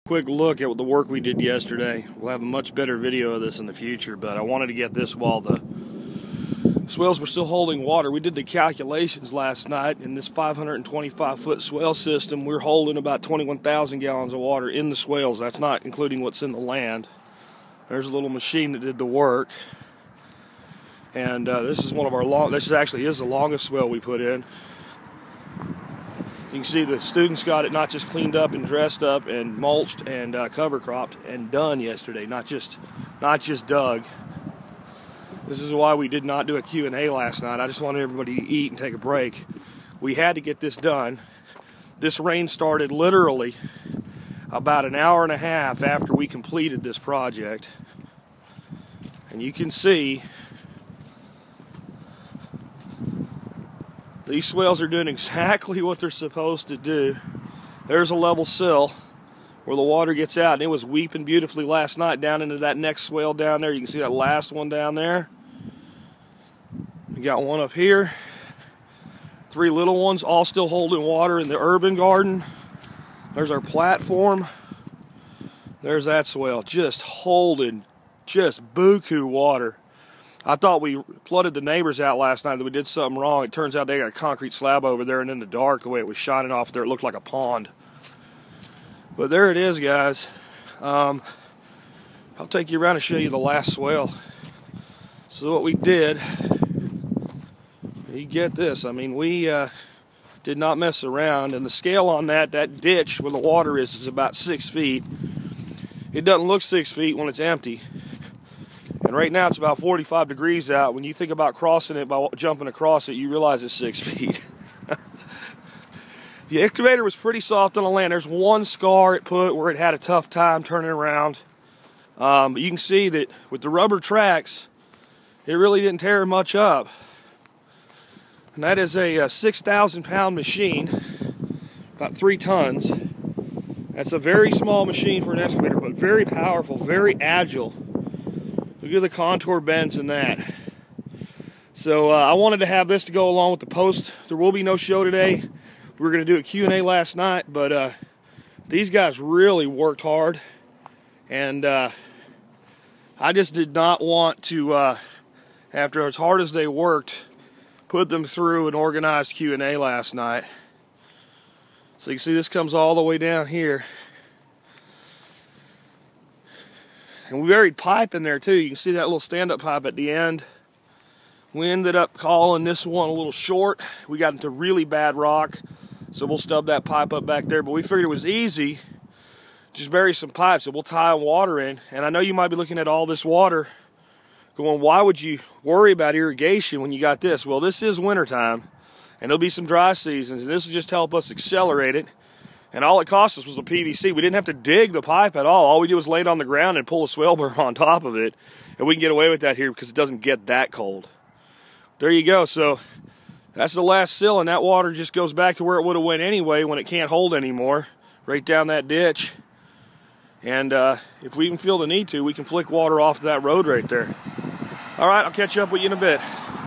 Quick look at the work we did yesterday. We'll have a much better video of this in the future, but I wanted to get this while the swales were still holding water. We did the calculations last night. In this 525-foot swale system, we're holding about 21,000 gallons of water in the swales. That's not including what's in the land. There's a little machine that did the work. And this is one of our this actually is the longest swale we put in. You can see the students got it not just cleaned up and dressed up and mulched and cover cropped and done yesterday, not just dug. This is why we did not do a Q&A last night. I just wanted everybody to eat and take a break. We had to get this done. This rain started literally about an hour and a half after we completed this project. And you can see these swales are doing exactly what they're supposed to do. There's a level sill where the water gets out, and it was weeping beautifully last night down into that next swale down there. You can see that last one down there. We got one up here. 3 little ones all still holding water in the urban garden. There's our platform. There's that swale just holding just buku water. I thought we flooded the neighbors out last night, that we did something wrong. It turns out they got a concrete slab over there, and in the dark, the way it was shining off there, it looked like a pond. But there it is, guys. I'll take you around and show you the last swale. So what we did, you get this. I mean, we did not mess around, and the scale on that ditch where the water is about 6 feet. It doesn't look 6 feet when it's empty. And right now it's about 45 degrees out. When you think about crossing it by jumping across it, you realize it's 6 feet. The excavator was pretty soft on the land. There's one scar it put where it had a tough time turning around. But you can see that with the rubber tracks, it really didn't tear much up. And that is a 6,000-pound machine, about 3 tons. That's a very small machine for an excavator, but very powerful, very agile. Look at the contour bends in that. So I wanted to have this to go along with the post. There will be no show today. We were going to do a Q&A last night, but these guys really worked hard. And I just did not want to, after as hard as they worked, put them through an organized Q&A last night. So you can see this comes all the way down here. And we buried pipe in there too. You can see that little stand-up pipe at the end. We ended up calling this one a little short. We got into really bad rock, so we'll stub that pipe up back there. But we figured it was easy. Just bury some pipes and we'll tie water in. And I know you might be looking at all this water going, why would you worry about irrigation when you got this? Well, this is wintertime, and there'll be some dry seasons, and this will just help us accelerate it. And all it cost us was the PVC. We didn't have to dig the pipe at all. All we did was lay it on the ground and pull a swale burr on top of it. And we can get away with that here because it doesn't get that cold. There you go. So that's the last sill, and that water just goes back to where it would have went anyway when it can't hold anymore, right down that ditch. And if we even feel the need to, we can flick water off that road right there. All right, I'll catch up with you in a bit.